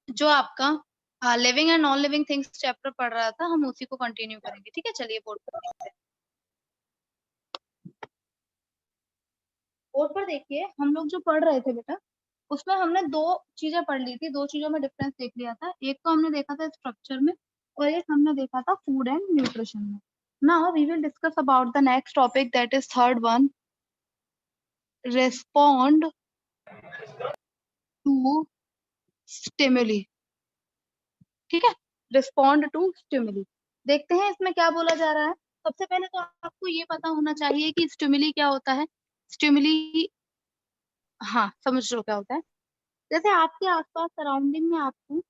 जो आपका living and non living things chapter पढ़ रहा था, हम उसी को कंटिन्यू करेंगे। ठीक है, चलिए बोर्ड पर देखते हैं। बोर्ड पर देखिए, हम लोग जो पढ़ रहे थे बेटा, उसमें हमने दो चीजें पढ़ ली थी, दो चीजों में डिफरेंस देख लिया था। एक तो हमने देखा था स्ट्रक्चर में, और एक हमने देखा था फूड एंड न्यूट्रिशन में। Now we will discuss about the next topic, that is third one, respond to stimuli. ठीक है, रिस्पॉन्ड टू स्टिमुली। देखते हैं इसमें क्या बोला जा रहा है। सबसे पहले तो आपको ये पता होना चाहिए कि स्टिमुली क्या होता है। स्टिमुली, हाँ समझ लो क्या होता है। जैसे आपके आसपास सराउंडिंग में आपको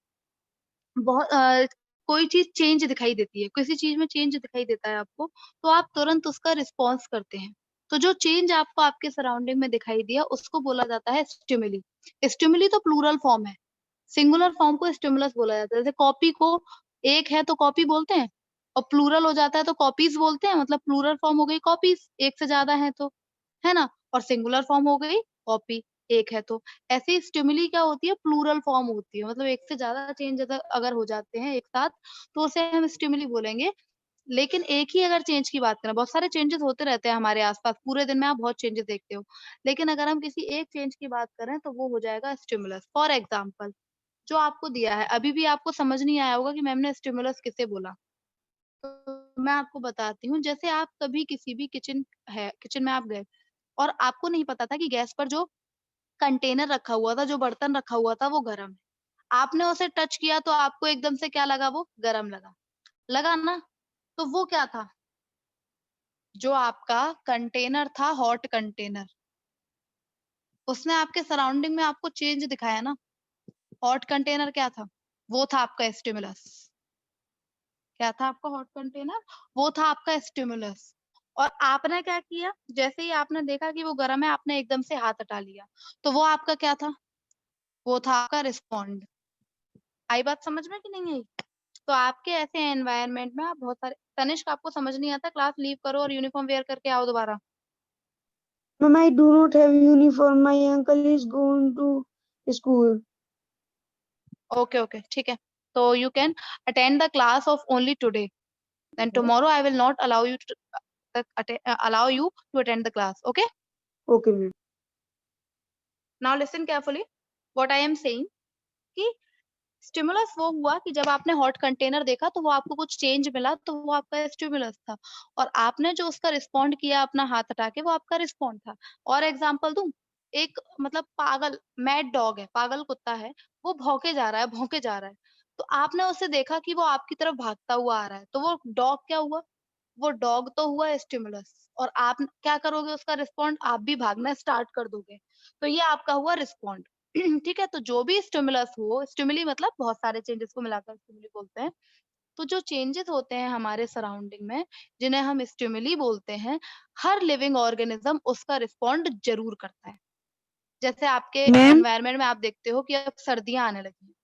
बहुत कोई चीज चेंज दिखाई देती है, किसी चीज में चेंज दिखाई देता है आपको, तो आप तुरंत उसका रिस्पॉन्स करते हैं। तो जो चेंज आपको आपके सराउंडिंग में दिखाई दिया, उसको बोला जाता है स्टिमुली। स्टिमुली तो प्लूरल फॉर्म है, सिंगुलर फॉर्म को स्टिमुलस बोला जाता है। जैसे कॉपी को एक है तो कॉपी बोलते हैं, और प्लूरल हो जाता है तो कॉपीज बोलते हैं, मतलब प्लूरल फॉर्म हो गई कॉपीज, एक से ज्यादा है तो, है ना। और सिंगुलर फॉर्म हो गई कॉपी, एक है तो। ऐसे ही स्टिमुली क्या होती है, प्लूरल फॉर्म होती है, मतलब एक से ज्यादा चेंज अगर हो जाते हैं एक साथ, तो उसे हम स्टिमुली बोलेंगे। लेकिन एक ही अगर चेंज की बात करें, बहुत सारे चेंजेस होते रहते हैं हमारे आसपास, पूरे दिन में आप बहुत चेंजेस देखते हो, लेकिन अगर हम किसी एक चेंज की बात करें तो वो हो जाएगा स्टिमुलस। फॉर एग्जाम्पल, जो आपको दिया है, अभी भी आपको समझ नहीं आया होगा कि मैम ने स्टिमुलस किसे बोला, तो मैं आपको बताती हूँ। जैसे आप कभी किसी भी किचन में आप गए, और आपको नहीं पता था कि गैस पर जो कंटेनर रखा हुआ था, जो बर्तन रखा हुआ था, वो गरम है। आपने उसे टच किया तो आपको एकदम से क्या लगा, वो गरम लगा, लगा ना। तो वो क्या था, जो आपका कंटेनर था, हॉट कंटेनर, उसने आपके सराउंडिंग में आपको चेंज दिखाया ना। हॉट कंटेनर क्या था, वो था आपका स्टिमुलस। क्या था आपका हॉट कंटेनर, वो था आपका स्टिमुलस। और आपने क्या किया, जैसे ही आपने देखा कि वो गर्म है, आपने एकदम से हाथ हटा लिया, तो वो आपका क्या था, वो था आपका रिस्पॉन्ड। आई बात समझ में कि नहीं आई। तो आपके ऐसे एनवायरनमेंट में आप बहुत सारे, तनिष्क आपको समझ नहीं आता, क्लास लीव करो और यूनिफॉर्म वेयर करके आओ दोबारा। Ma'am, I do not have uniform. My uncle is going to school. Okay okay ठीक है, तो you can attend the class of only today, then tomorrow I will not allow you to attend the class. Okay, Okay, ma'am. now listen carefully what I am saying, कि stimulus वो हुआ कि जब आपने hot container देखा तो वो आपको कुछ चेंज मिला, तो वो आपका स्टिमुलस था। और आपने जो उसका रिस्पॉन्ड किया अपना हाथ हटा के, वो आपका रिस्पॉन्ड था। और एग्जांपल दूं, एक मतलब पागल मैड डॉग है, पागल कुत्ता है, वो भौंके जा रहा है, भौंके जा रहा है, तो आपने उसे देखा कि वो आपकी तरफ भागता हुआ आ रहा है, तो वो डॉग क्या हुआ, वो डॉग तो हुआ स्टिमुलस। और आप क्या करोगे, उसका रिस्पॉन्ड, आप भी भागना स्टार्ट कर दोगे, तो ये आपका हुआ रिस्पॉन्ड। ठीक है, तो जो भी स्टिमुलस हो, स्टिमुली मतलब बहुत सारे चेंजेस को मिलाकर स्टिमुली बोलते हैं। तो जो चेंजेस होते हैं हमारे सराउंडिंग में, जिन्हें हम स्टिमुली बोलते हैं, हर लिविंग ऑर्गेनिज्म उसका रिस्पॉन्ड जरूर करता है। जैसे आपके Ma'am, एनवायरनमेंट में आप देखते हो कि अब सर्दियां आने लगी हैं।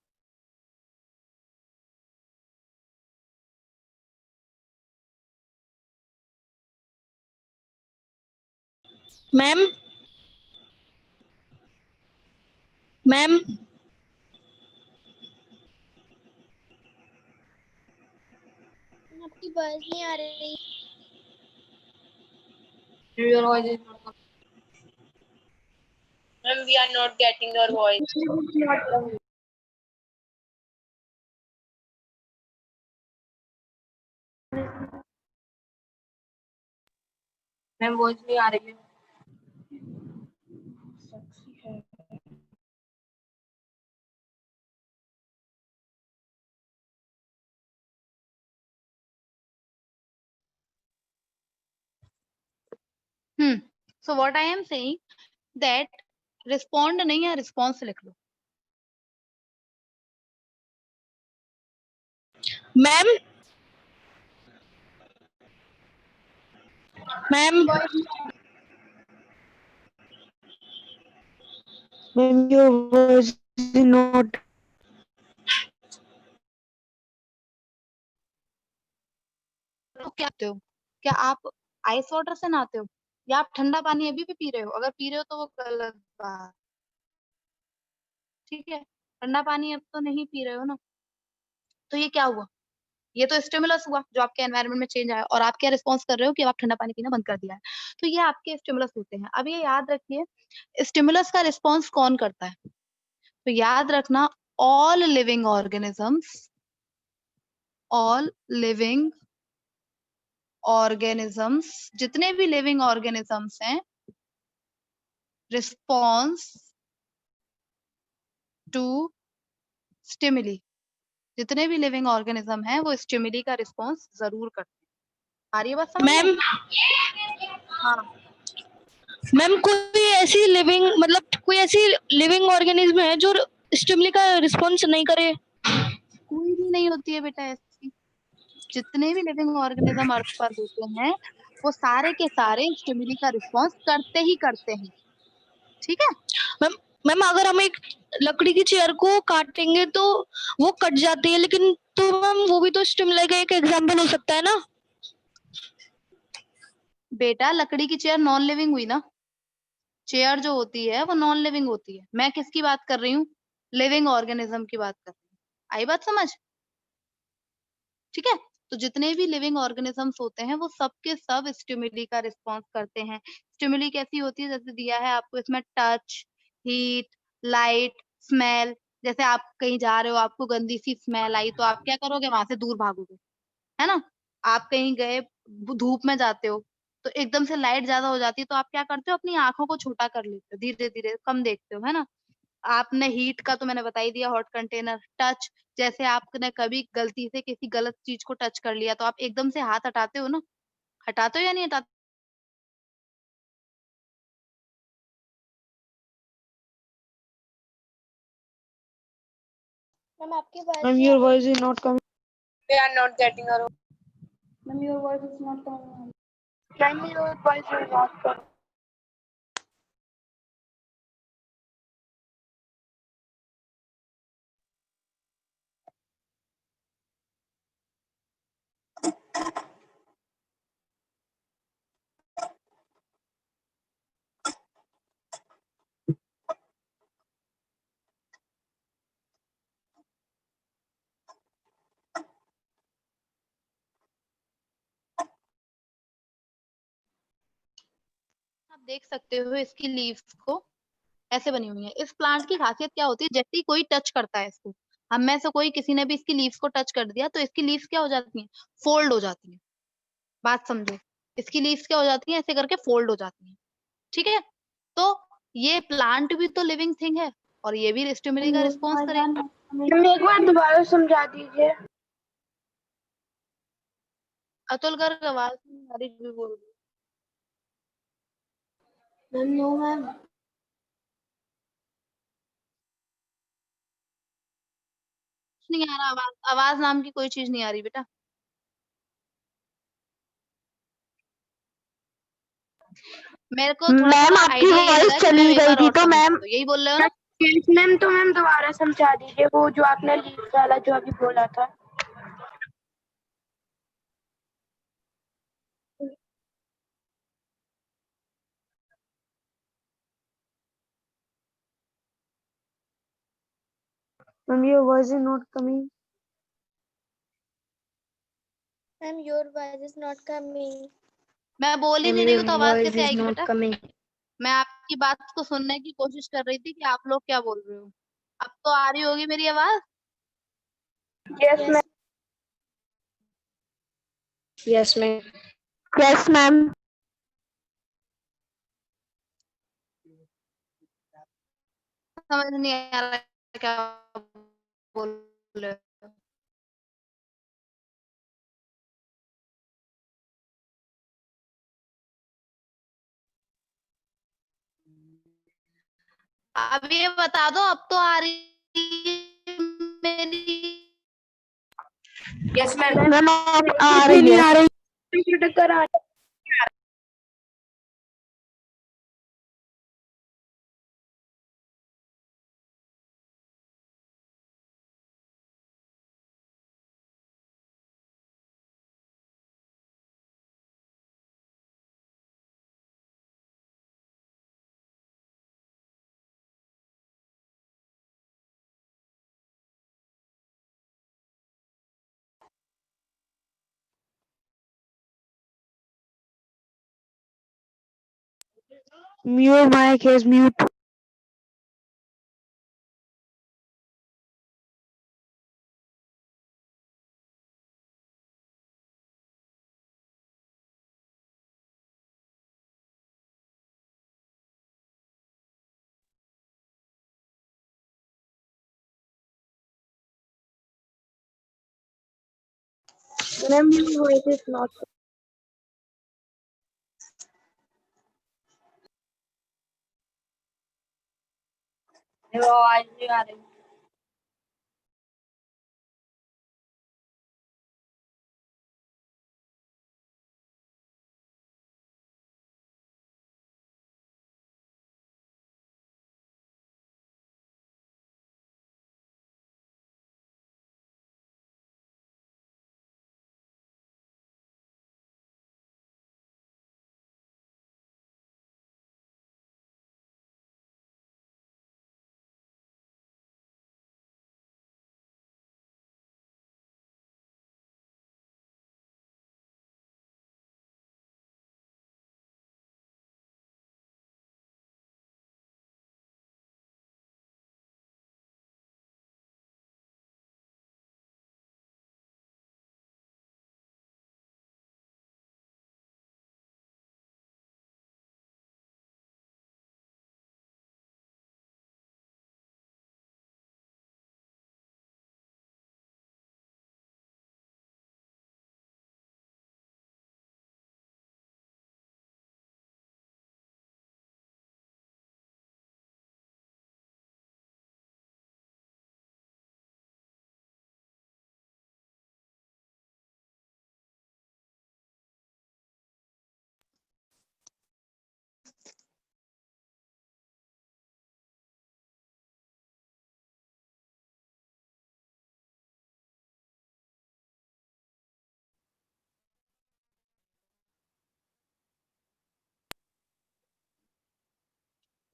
ma'am, ma'am. आपकी आवाज नहीं आ रही। Your voice is not coming. Ma'am, we are not getting your voice. Ma'am voice नहीं आ रही है। So what I am saying that respond नहीं है, रिस्पॉन्स लिख लो। Ma'am, ma'am, ma'am, your voice is not. तो क्या करते हो, क्या आप आइस वाटर से नहाते हो, या आप ठंडा पानी अभी भी पी रहे हो? अगर पी रहे हो तो वो गलत बात, ठीक है। ठंडा पानी अब तो नहीं पी रहे हो ना, तो ये क्या हुआ? ये तो स्टिमुलस हुआ जो आपके एनवायरनमेंट में चेंज आया और आप क्या रिस्पॉन्स कर रहे हो कि आप ठंडा पानी पीना बंद कर दिया है। तो ये आपके स्टिमुलस होते हैं। अब ये याद रखिए, स्टिमुलस का रिस्पॉन्स कौन करता है? तो याद रखना, all living organisms, all living organisms, जितने भी लिविंग ऑर्गेनिजम्स हैं, रिस्पॉन्स टू स्टिमुली, जितने भी लिविंग ऑर्गेनिज्म हैं वो स्टिमुली का रिस्पॉन्स जरूर करते हैं। आ रही है बात समझ में? मैम हाँ, मैम कोई ऐसी लिविंग मतलब कोई ऐसी लिविंग ऑर्गेनिज्म है जो स्टिमुली का रिस्पॉन्स नहीं करे? कोई भी नहीं होती है बेटा ऐसी। जितने भी लिविंग ऑर्गेनिज्म अर्थ पर होते हैं वो सारे के सारे स्टिमुली का रिस्पॉन्स करते ही करते हैं। ठीक है? मैम मैम अगर हम एक लकड़ी की चेयर को काटेंगे तो वो कट जाती है, लेकिन तो मैम वो भी तो स्टिमुली का एक एग्जांपल हो सकता है ना? बेटा लकड़ी की चेयर नॉन लिविंग हुई ना, चेयर जो होती है वो नॉन लिविंग होती है। मैं किसकी बात कर रही हूँ? लिविंग ऑर्गेनिज्म की बात कर रही हूँ। आई बात समझ? ठीक है? तो जितने भी लिविंग ऑर्गेनिजम्स होते हैं वो सब के सब स्टिमुली का रिस्पॉन्स करते हैं। स्टिमुली कैसी होती है? जैसे दिया है आपको इसमें टच, हीट, लाइट, स्मेल। जैसे आप कहीं जा रहे हो, आपको गंदी सी स्मेल आई तो आप क्या करोगे? वहां से दूर भागोगे, है ना? आप कहीं गए, धूप में जाते हो, तो एकदम से लाइट ज्यादा हो जाती है तो आप क्या करते हो? अपनी आंखों को छोटा कर लेते हो, धीरे धीरे कम देखते हो, है ना? आपने हीट का तो मैंने बता ही दिया, हॉट कंटेनर। टच, जैसे आपने कभी गलती से किसी गलत चीज को टच कर लिया तो आप एकदम से हाथ हटाते हो ना, हटाते हो या नहीं हटाते? मैम आपकी बात ma'am your voice is not coming. We are not getting our Ma'am, your voice is not coming. Ma'am, your voice is not coming. आप देख सकते हो इसकी लीव्स को, ऐसे बनी हुई है। इस प्लांट की खासियत क्या होती है? जैसे ही कोई टच करता है इसको, हम में से कोई किसी ने भी इसकी लीव्स को टच कर दिया तो इसकी लीव्स क्या हो जाती हैं? फोल्ड हो जाती हैं। बात समझो, इसकी लीव्स क्या हो जाती हैं? ऐसे करके फोल्ड हो जाती हैं। ठीक है? तो ये प्लांट भी तो लिविंग थिंग है और ये भी स्टिमुली का रिस्पॉन्स करेगी। मैम एक बार दोबारा समझा दीजिए। अतुल गर्ग आवाज नहीं आ रही, भी बोल रही। Ma'am no ma'am. कुछ नहीं आ रहा, आवाज आवाज नाम की कोई चीज नहीं आ रही बेटा। मेरे को थोड़ा मैम थोड़ा आपकी आइडिया ये लगा वॉइस कि मैम चली एक गई बार थी और तो समझा मैम दो, यही बोल रहे हो ना? यस मैम, तो मैम दोबारा समझा दीजिए वो जो आपने लीव वाला जो अभी बोला था। Ma'am your voice is not coming. Ma'am your voice is not coming. मैं बोल ही मैम नहीं रही हूँ योर तो आवाज वॉइस कैसे इज आएगी नॉट बेटा? कमिंग। मैं आपकी बात को सुनने की कोशिश कर रही थी कि आप लोग क्या बोल रहे हो। अब तो आ रही होगी मेरी आवाज। Yes ma'am. Yes ma'am. Yes ma'am. समझ नहीं आ रहा क्या बोल रहे हो। अब ये बता दो, अब तो आ रही है मेरी। Yes ma'am. मैम आप आ रही है। आ रही Your mic is mute. Ma'am, your voice is not. आवाज नहीं आ रही।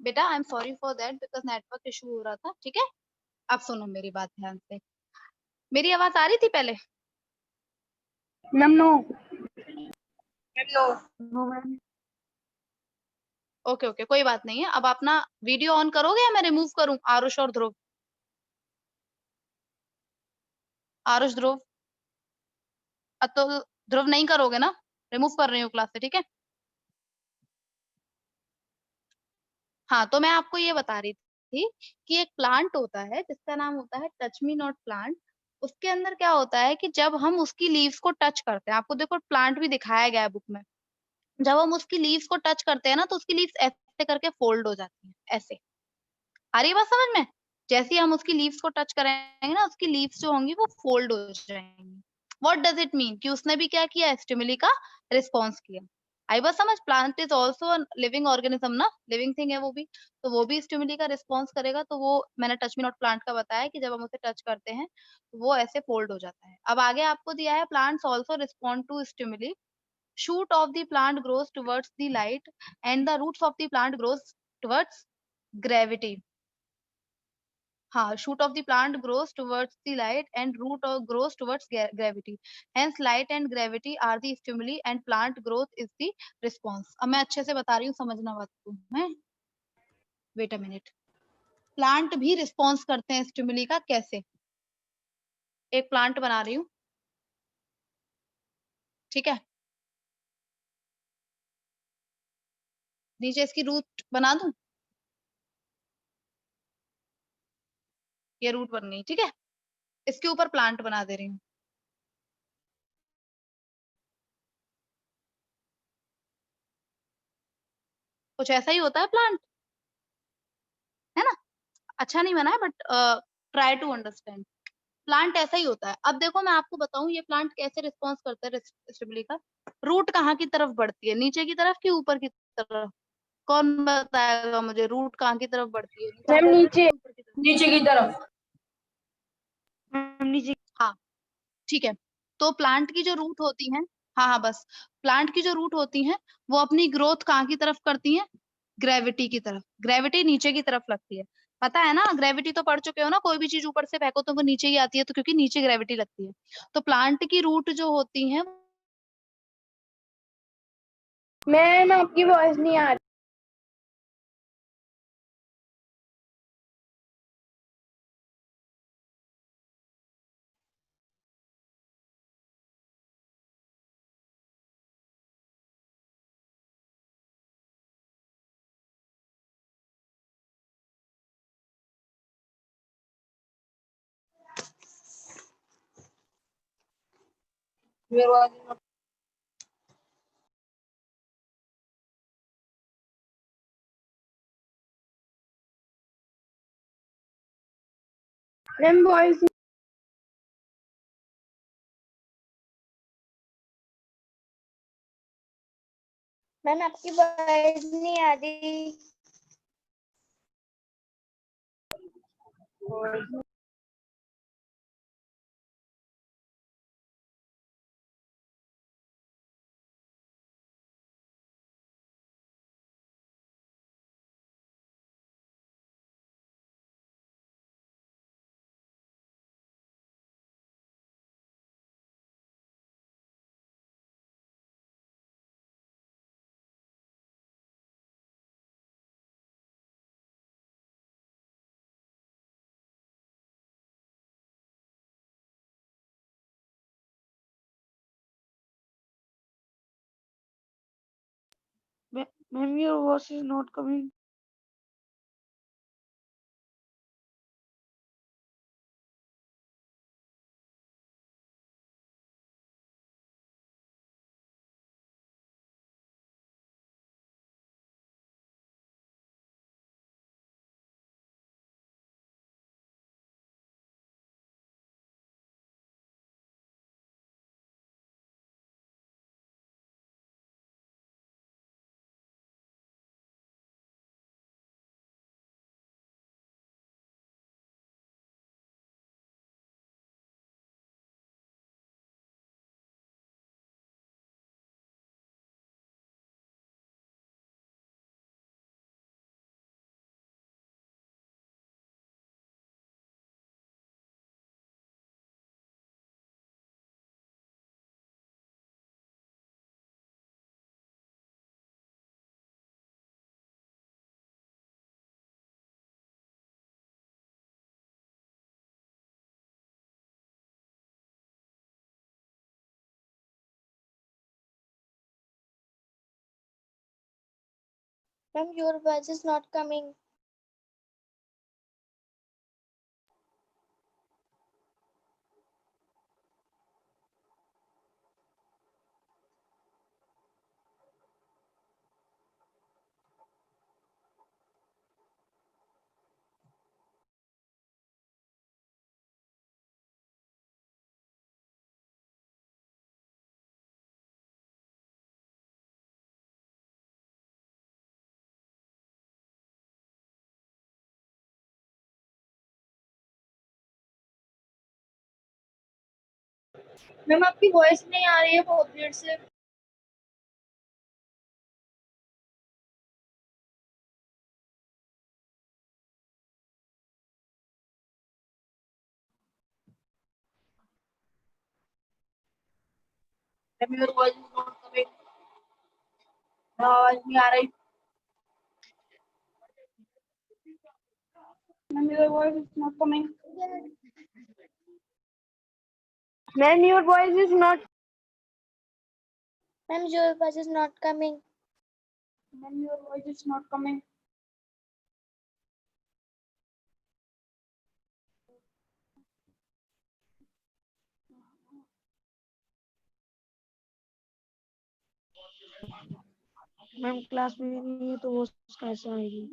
बेटा I am sorry for that because network issue हो रहा था, ठीक है। अब सुनो मेरी बात ध्यान से। मेरी आवाज आ रही थी पहले? Ma'am, no. No. No, ma'am. Okay okay, कोई बात नहीं है। अब अपना वीडियो ऑन करोगे या मैं रिमूव करूं आरुष और ध्रुव? आरुष, ध्रुव, तो ध्रुव नहीं करोगे ना? रिमूव कर रही हूँ क्लास से, ठीक है। हाँ, तो मैं आपको ये बता रही थी कि एक प्लांट होता है जिसका नाम होता है टच मी नॉट प्लांट। उसके अंदर क्या होता है कि जब हम उसकी लीव्स को टच करते हैं, आपको देखो प्लांट भी दिखाया गया है बुक में। जब हम उसकी लीव्स को टच करते हैं ना, तो उसकी लीव्स ऐसे करके फोल्ड हो जाती हैं, ऐसे। आ रही है बात समझ में? जैसे ही हम उसकी लीव्स को टच करेंगे ना, उसकी लीव्स जो होंगी वो फोल्ड हो जाएंगी। What does it mean? कि उसने भी क्या किया? स्टिमुली का रिस्पॉन्स किया। आई बात समझ? Plant is also living organism ना, लिविंग थिंग है वो भी। तो वो भी स्टिमुली का रिस्पॉन्स करेगा। तो वो मैंने टच मी नॉट प्लांट का बताया कि जब हम उसे टच करते हैं तो वो ऐसे फोल्ड हो जाता है। अब आगे आपको दिया है plants also respond to stimuli. shoot of the plant grows towards the light and the roots of the plant grows towards gravity. हाँ, shoot of the plant grows towards the light and grows towards gravity. Hence light and gravity are the stimuli and plant growth is the response. अब मैं अच्छे से बता रही हूँ, समझना बात को है। Wait a minute. प्लांट भी रिस्पॉन्स करते हैं स्टिमुली का, कैसे? एक प्लांट बना रही हूँ, ठीक है। नीचे इसकी रूट बना दूं, ये रूट बन गई, ठीक है। इसके ऊपर प्लांट बना दे रही हूँ। कुछ ऐसा ही होता है प्लांट, है ना? अच्छा नहीं बना है but try to understand. Plant ऐसा ही होता है। अब देखो मैं आपको बताऊं ये प्लांट कैसे रिस्पॉन्स करता है स्टिमुली का। रूट कहाँ की तरफ बढ़ती है? नीचे की तरफ कि ऊपर की तरफ? कौन बताएगा मुझे, रूट कहाँ की तरफ बढ़ती है? नीचे Ma'am, की तरफ नीचे. कि ऊपर की तरफ? नीचे की तरफ। Ma'am, नीचे. हाँ, ठीक है। तो प्लांट की जो रूट होती है, हाँ हाँ बस, प्लांट की जो रूट होती है वो अपनी ग्रोथ कहाँ की तरफ करती है? ग्रेविटी की तरफ। ग्रेविटी नीचे की तरफ लगती है, पता है ना? ग्रेविटी तो पढ़ चुके हो ना, कोई भी चीज ऊपर से फेंको तो वो नीचे ही आती है, तो क्योंकि नीचे ग्रेविटी लगती है। तो प्लांट की रूट जो होती है। मैम, आपकी वॉइस नहीं आ रही. Your voice is not. Ma'am voice ma'am आपकी वॉइस नहीं आ रही। Ma'am, your voice is not coming. Ma'am, your voice is not coming. Ma'am आपकी वॉइस नहीं आ रही है बहुत देर से। Ma'am, your voice is not coming. आवाज नहीं आ रही। Ma'am, your voice is not coming. Ma'am, your voice is not. Ma'am, your voice is not coming. Ma'am, your voice is not coming. Ma'am class में नहीं है तो वो कैसे आएगी?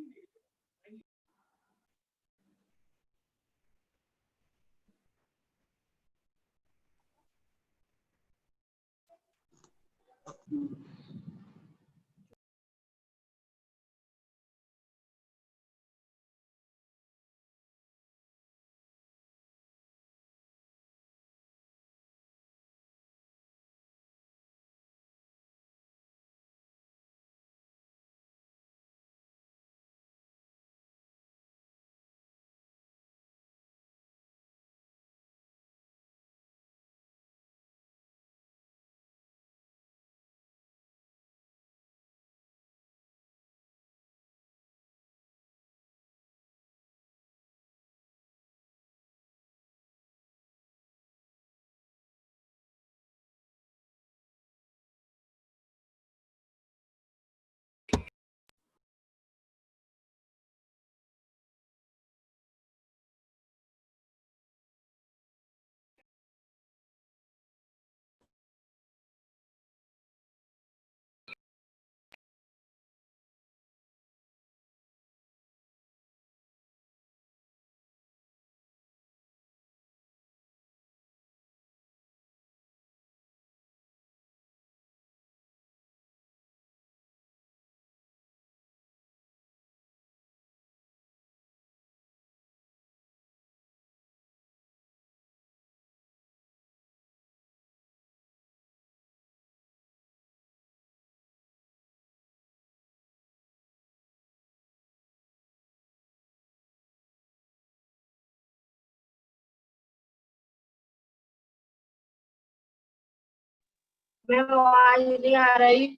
मैम आवाज नहीं आ रही।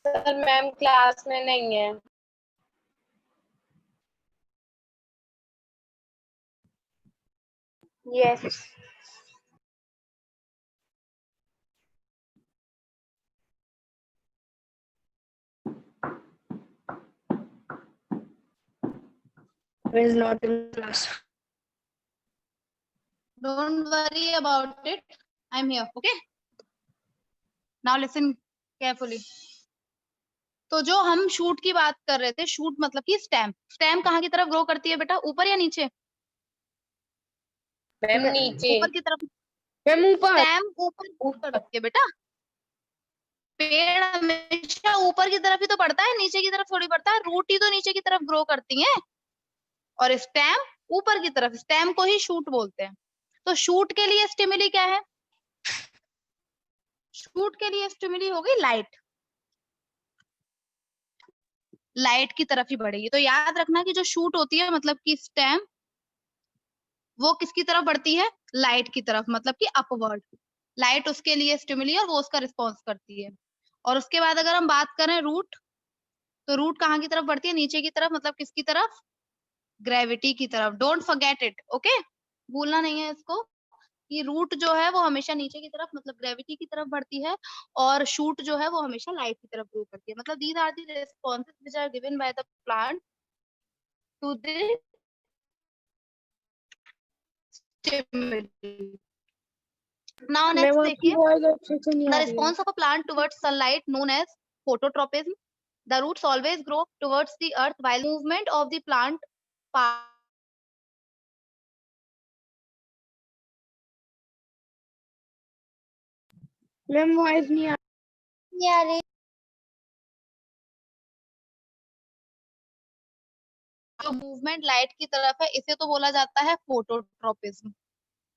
सर मैम क्लास में नहीं है। Yes. Is not in class. Don't worry about it. I'm here. Okay. Now listen carefully. तो जो हम शूट की बात कर रहे थे, शूट मतलब कि स्टेम। स्टेम कहाँ की तरफ ग्रो करती है बेटा, ऊपर या नीचे? मैम नीचे। ऊपर की तरफ। मैम ऊपर। स्टेम ऊपर करती है बेटा। पेड़ हमेशा ऊपर की तरफ ही तो बढ़ता है, नीचे की तरफ थोड़ी बढ़ता है। रूट ही तो नीचे की तरफ ग्रो करती है और स्टेम ऊपर की तरफ। स्टेम को ही शूट बोलते हैं। तो शूट के लिए स्टिमुली क्या है? शूट के लिए स्टिमुली हो गई लाइट। लाइट की तरफ ही बढ़ेगी। तो याद रखना कि जो शूट होती है मतलब कि स्टेम, वो किसकी तरफ बढ़ती है? लाइट की तरफ, मतलब कि अपवर्ड। लाइट उसके लिए स्टिमुली और वो उसका रिस्पॉन्स करती है। और उसके बाद अगर हम बात करें रूट, तो रूट कहाँ की तरफ बढ़ती है? नीचे की तरफ, मतलब किसकी तरफ? ग्रेविटी की तरफ। Don't forget it, okay? भूलना नहीं है इसको कि रूट जो है वो हमेशा नीचे की तरफ मतलब ग्रेविटी की तरफ बढ़ती है और शूट जो है वो हमेशा लाइट की तरफ ग्रो करती है। मतलब these are the responses which are given by the plant to the stimuli. Now ma'am next आपकी देखिए, वॉइस अच्छे से नहीं द आ रही है। response of a plant towards sunlight known as phototropism. The roots always grow towards the earth while movement of the plant pa- ma'am voice नहीं आ रही। जो मूवमेंट लाइट की तरफ है इसे तो बोला जाता है फोटोट्रोपिज्म।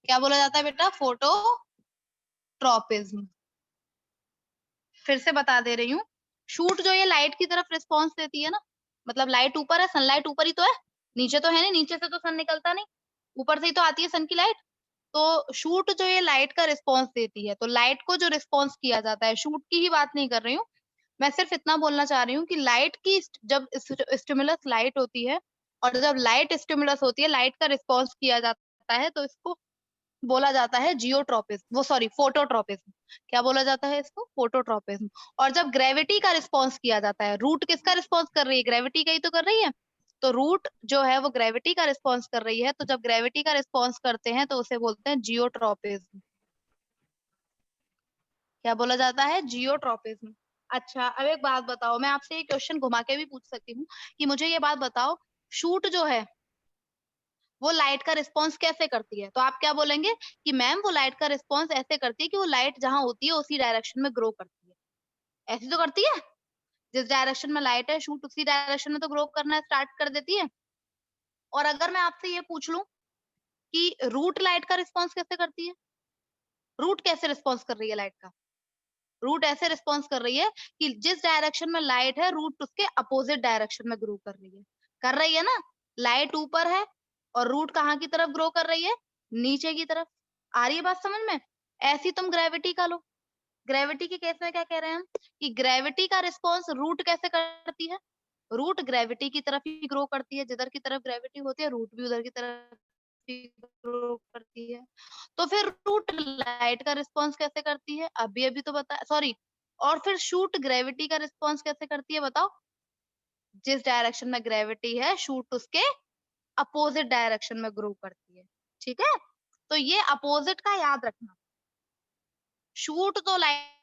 क्या बोला जाता है बेटा? फोटोट्रोपिज्म। फिर से बता दे रही हूँ। शूट जो ये लाइट की तरफ रिस्पॉन्स देती है ना, मतलब लाइट ऊपर है, सनलाइट ऊपर ही तो है, नीचे तो है नहीं, नीचे से तो सन निकलता नहीं, ऊपर से ही तो आती है सन की लाइट। तो शूट जो ये लाइट का रिस्पॉन्स देती है, तो लाइट को जो रिस्पॉन्स किया जाता है, शूट की ही बात नहीं कर रही हूँ मैं, सिर्फ इतना बोलना चाह रही हूँ कि लाइट की जब स्टिमुलस लाइट होती है और जब लाइट स्टिमुलस होती है, लाइट का रिस्पॉन्स किया जाता है, तो इसको बोला जाता है जियोट्रोपिज्म, वो सॉरी फोटोट्रोपिज्म। क्या बोला जाता है इसको? फोटोट्रोपिज्म। और जब ग्रेविटी का रिस्पॉन्स किया जाता है, रूट किसका रिस्पॉन्स कर रही है? ग्रेविटी का ही तो कर रही है। तो रूट जो है वो ग्रेविटी का रिस्पॉन्स कर रही है, तो जब ग्रेविटी का रिस्पॉन्स करते हैं तो उसे बोलते हैं जियोट्रोपिज्म। क्या बोला जाता है? जियोट्रोपिज्म। अच्छा, अब एक बात बताओ, मैं आपसे ये क्वेश्चन घुमा के भी पूछ सकती हूँ कि मुझे ये बात बताओ, शूट जो है वो लाइट का रिस्पॉन्स कैसे करती है? तो आप क्या बोलेंगे कि मैम वो लाइट का रिस्पॉन्स ऐसे करती है कि वो लाइट जहां होती है उसी डायरेक्शन में ग्रो करती है। ऐसी तो करती है। जिस डायरेक्शन में लाइट है, शूट उसी डायरेक्शन में तो ग्रो करना स्टार्ट कर देती है। और अगर मैं आपसे ये पूछ लूं कि रूट लाइट का रिस्पॉन्स कैसे करती है? रूट कैसे रिस्पॉन्स कर रही है लाइट का? रूट ऐसे रिस्पॉन्स कर रही है कि जिस डायरेक्शन में लाइट है, रूट उसके अपोजिट डायरेक्शन में ग्रो कर रही है। कर रही है ना? लाइट ऊपर है और रूट कहाँ की तरफ ग्रो कर रही है? नीचे की तरफ। आ रही है बात समझ में? ऐसी तुम ग्रेविटी का लो। ग्रेविटी के केस में क्या कह रहे हैं हम कि ग्रेविटी का रिस्पॉन्स रूट कैसे करती है? रूट ग्रेविटी की तरफ ही ग्रो करती है। जिधर की तरफ ग्रेविटी होती है, रूट भी उधर की तरफ ही ग्रो करती है। तो फिर रूट लाइट का रिस्पॉन्स कैसे करती है? अभी अभी तो बता, सॉरी। और फिर शूट ग्रेविटी का रिस्पॉन्स कैसे करती है बताओ? जिस डायरेक्शन में ग्रेविटी है, शूट उसके अपोजिट डायरेक्शन में ग्रो करती है। ठीक है? तो ये अपोजिट का याद रखना। शूट तो लाइट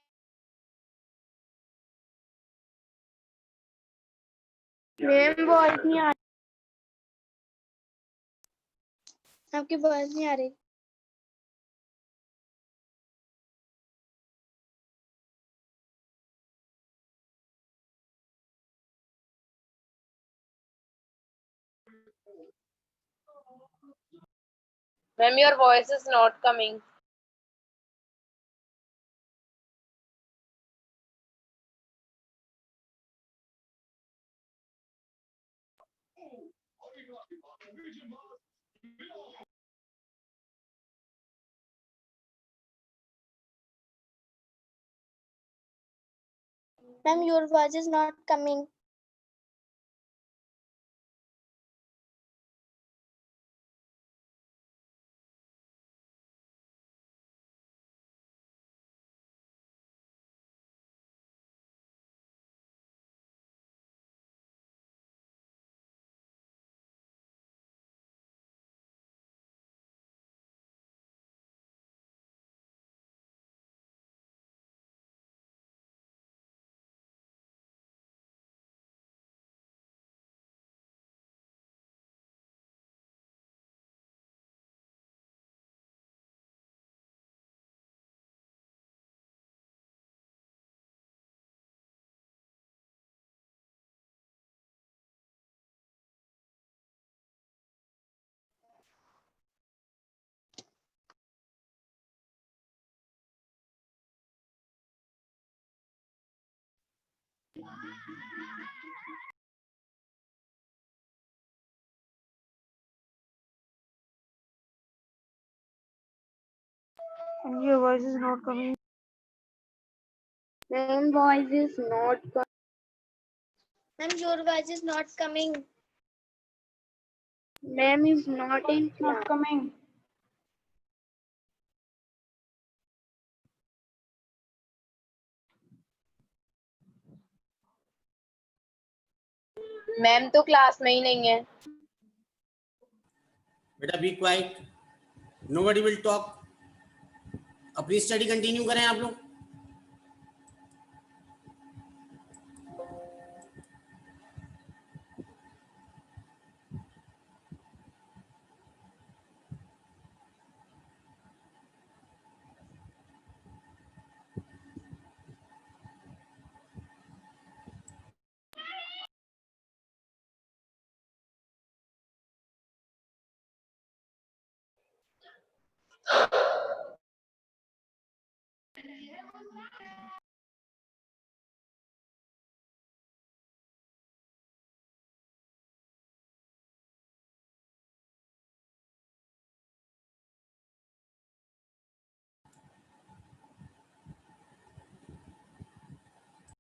मैम वॉइस नहीं आ रही। आपकी वॉइस नहीं आ रही। Ma'am, your voice is not coming. Ma'am, your voice is not coming. And your voice is not coming. Ma'am, voice is not coming. Ma'am, your voice is not coming. Ma'am is not in class. Not coming. Ma'am तो class में ही नहीं है. बेटा be quiet, nobody will talk. अपनी study continue करें आप लोग.